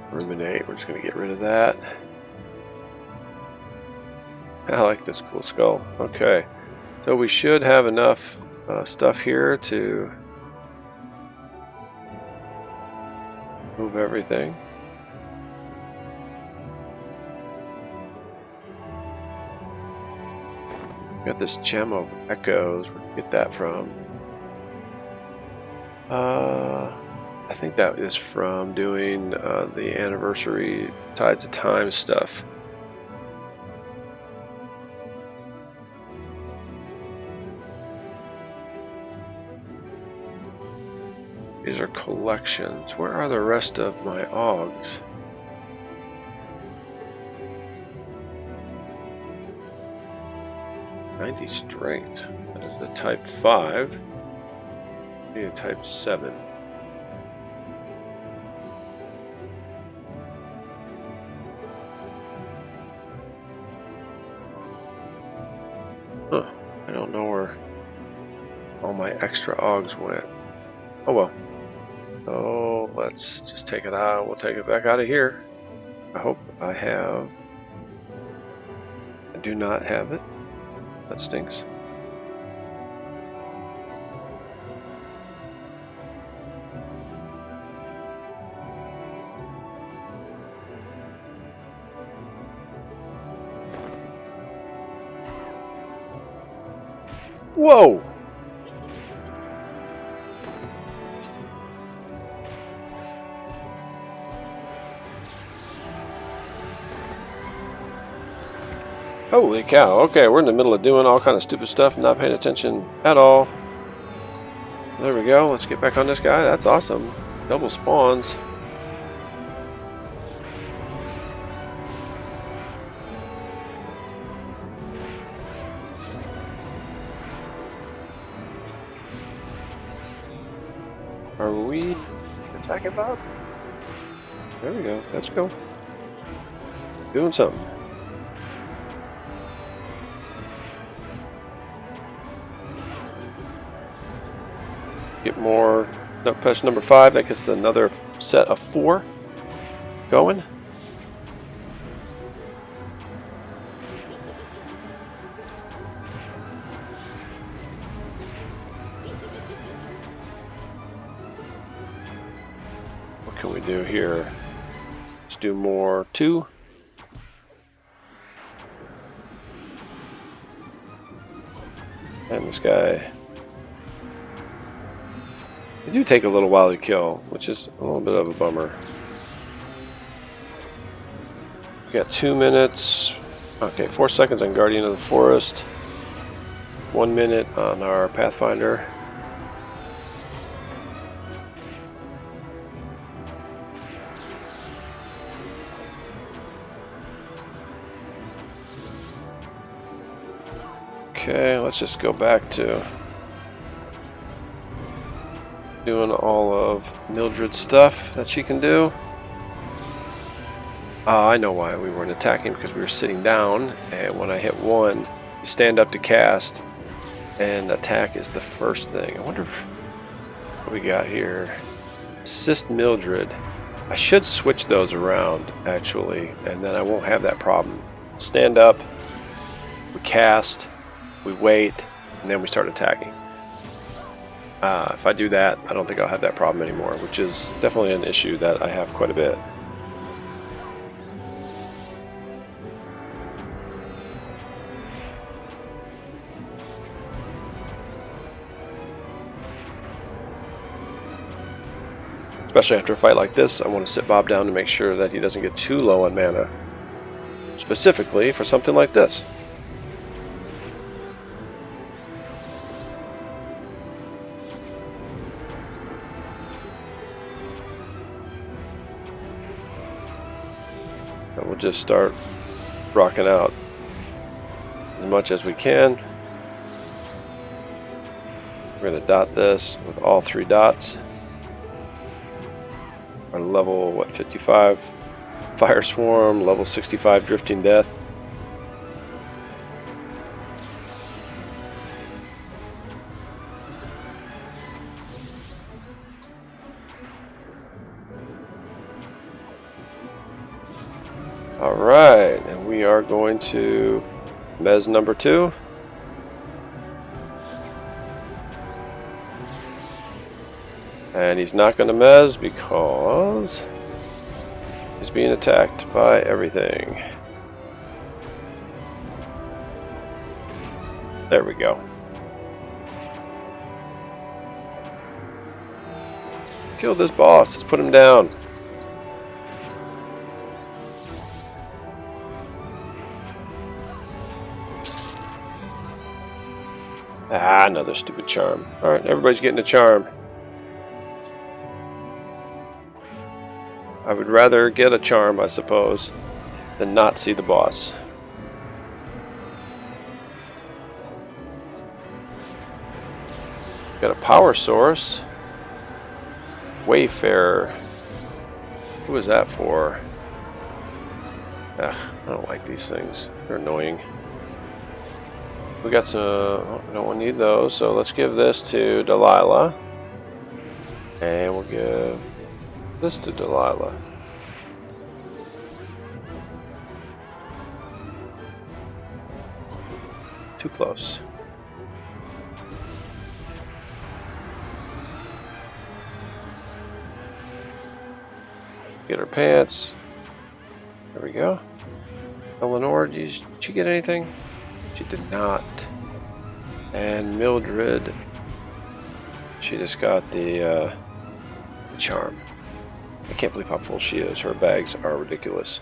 Ruminate, we're just going to get rid of that. I like this cool skull. Okay, so we should have enough stuff here to move everything. Got this gem of echoes. Where did we get that from? I think that is from doing the anniversary Tides of Time stuff. These are collections. Where are the rest of my Augs? "90 strength. That is the type 5. Need a type 7. Huh. I don't know where all my extra Augs went. Oh well. So let's just take it out. We'll take it back out of here. I hope I have. I do not have it. That stinks. Whoa! Holy cow, okay, we're in the middle of doing all kind of stupid stuff and not paying attention at all. There we go, let's get back on this guy. That's awesome. Double spawns. Are we attacking Bob? There we go, let's go. Doing something. Get more. No, push number 5. That gets another set of 4 going. can we do here? Let's do more 2. And this guy. They do take a little while to kill, which is a little bit of a bummer. We got 2 minutes. Okay, 4 seconds on Guardian of the Forest. 1 minute on our Pathfinder. Okay, let's just go back to doing all of Milldryd's stuff that she can do. I know why we weren't attacking, because we were sitting down, and when I hit 1, you stand up to cast, and attack is the first thing. I wonder what we got here. Assist Milldryd. I should switch those around, actually, and then I won't have that problem. Stand up, we cast, we wait, and then we start attacking. If I do that, I don't think I'll have that problem anymore, which is definitely an issue that I have quite a bit. Especially after a fight like this, I want to sit Bob down to make sure that he doesn't get too low on mana. Specifically for something like this. And we'll just start rocking out as much as we can. We're going to dot this with all 3 dots. Our level, what, 55 Fire Swarm, level 65 Drifting Death. Alright, and we are going to Mez number 2. And he's not going to mez because he's being attacked by everything. There we go. Kill this boss. Let's put him down. Ah, another stupid charm. Alright, everybody's getting a charm. I would rather get a charm, I suppose, than not see the boss. Got a power source. Wayfarer. Who is that for? Ugh, I don't like these things. They're annoying. We got some... Oh, we don't need those, so let's give this to Dellylah. And we'll give this to Dellylah. Too close. Get her pants. There we go. Elennora, did she get anything? She did not. And Milldryd, she just got the charm. I can't believe how full she is. Her bags are ridiculous.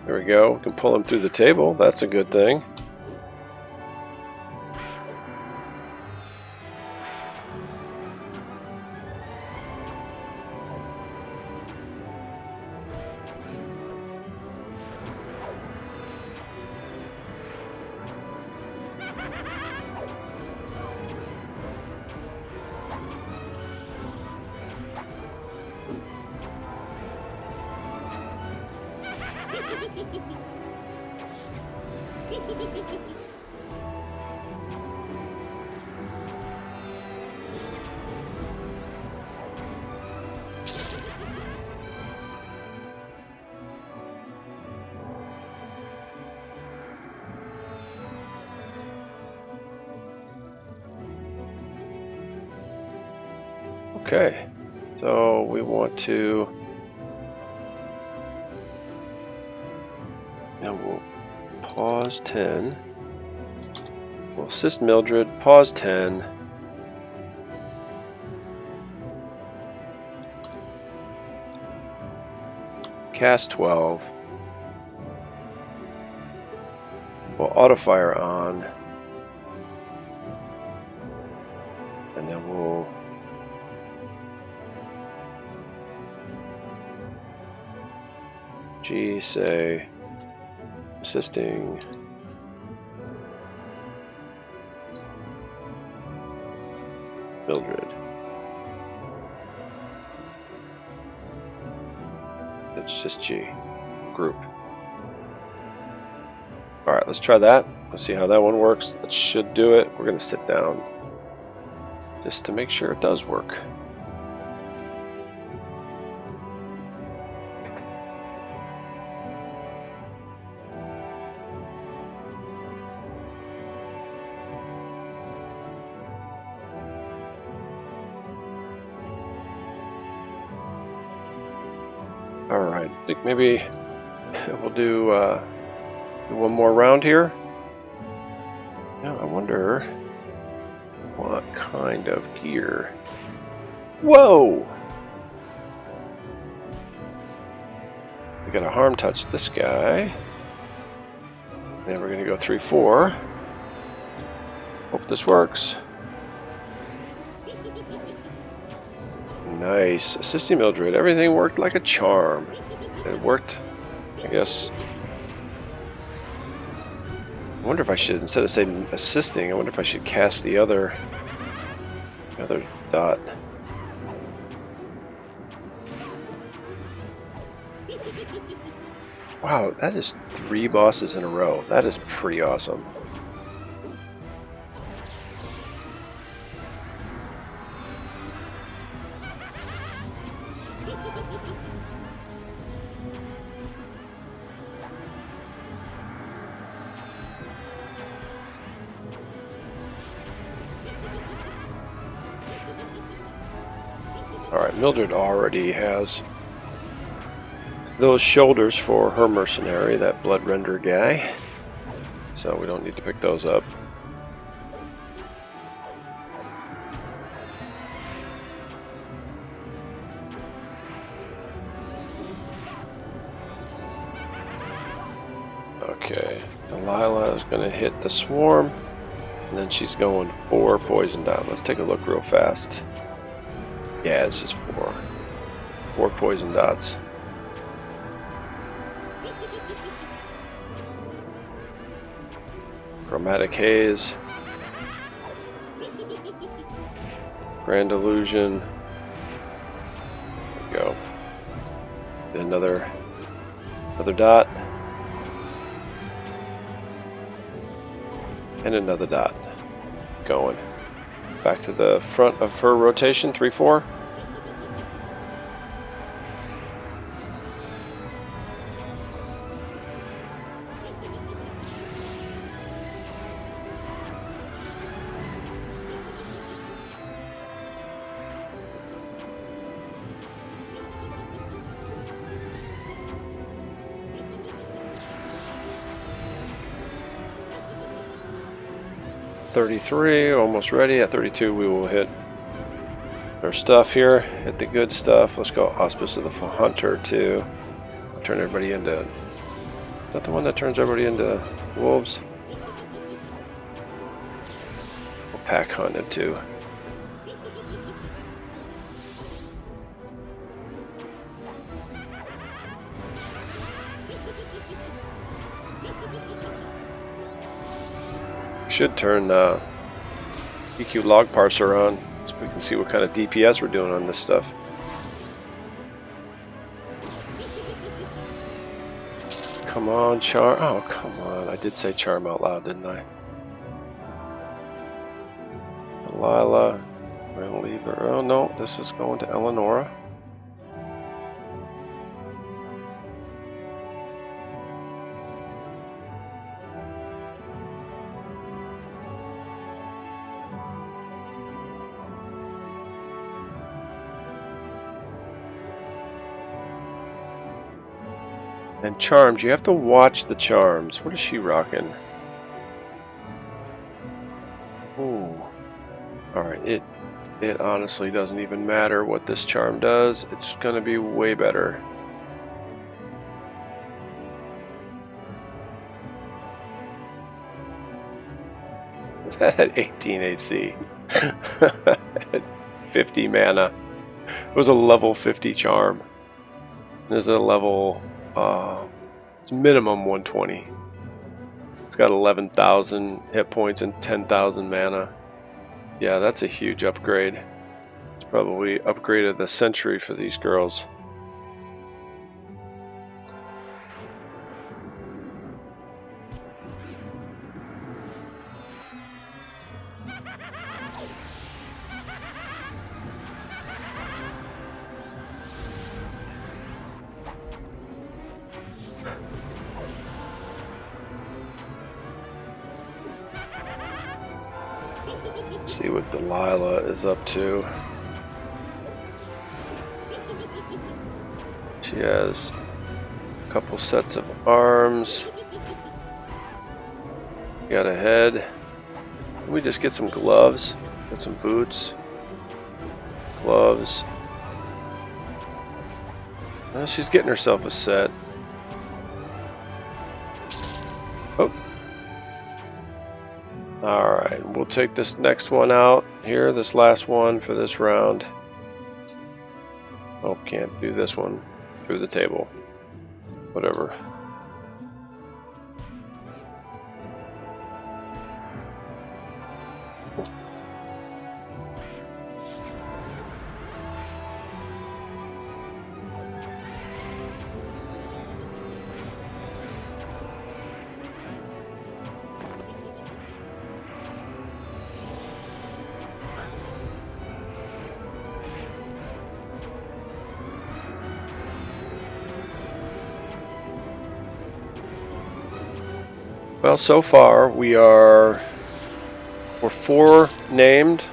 There we go. We can pull him through the table. That's a good thing. Okay, so we want to. Now we'll pause 10. We'll assist Milldryd, pause 10. Cast 12. We'll auto fire on. And then we'll say assisting Milldryd. It's just G. Group. Alright, let's try that. Let's see how that one works. That should do it. We're going to sit down just to make sure it does work. Alright, I think maybe we'll do one more round here. Now I wonder what kind of gear. Whoa! We gotta harm touch this guy. Then we're gonna go 3-4. Hope this works. Nice. Assisting Milldryd. Everything worked like a charm. It worked, I guess. I wonder if I should, instead of saying assisting, I wonder if I should cast the other dot. Wow, that is 3 bosses in a row. That is pretty awesome. Alright, Milldryd already has those shoulders for her mercenary, that blood render guy. So we don't need to pick those up. Okay, Dellylah is going to hit the swarm, and then she's going 4 poison down. Let's take a look real fast. Yeah, it's just 4. 4 poison dots. Chromatic Haze. Grand Illusion. There we go. Then another dot. And another dot. Going. Back to the front of her rotation, 3-4. Almost ready. At 32 we will hit our stuff here, hit the good stuff. Let's go Auspice of the Hunter too. Turn everybody into, is that the one that turns everybody into wolves? We'll pack hunted too. Should turn EQ log parser on so we can see what kind of DPS we're doing on this stuff. Come on, charm. Oh, come on. I did say charm out loud, didn't I? Dellylah. We're going to leave her. Oh, no. This is going to Elennora. And charms, you have to watch the charms. What is she rocking? Ooh. Alright, it honestly doesn't even matter what this charm does. It's gonna be way better. That had 18 AC. 50 mana. It was a level 50 charm. This is a level, it's minimum 120. It's got 11,000 hit points and 10,000 mana. Yeah, that's a huge upgrade. It's probably upgrade of the century for these girls. Let's see what Dellylah is up to. She has a couple sets of arms. Got a head. Can we just get some gloves? Get some boots. Gloves. Well, she's getting herself a set. Oh. Alright, we'll take this next one out here, this last one for this round. Oh, can't do this one through the table. Whatever. Well, so far we're 4 named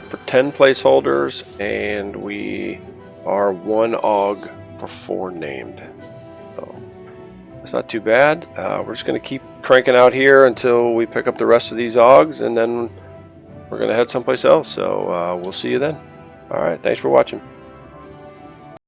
for 10 placeholders, and we are 1 AUG for 4 named. So it's not too bad. We're just going to keep cranking out here until we pick up the rest of these AUGs, and then we're going to head someplace else. So we'll see you then. All right, thanks for watching.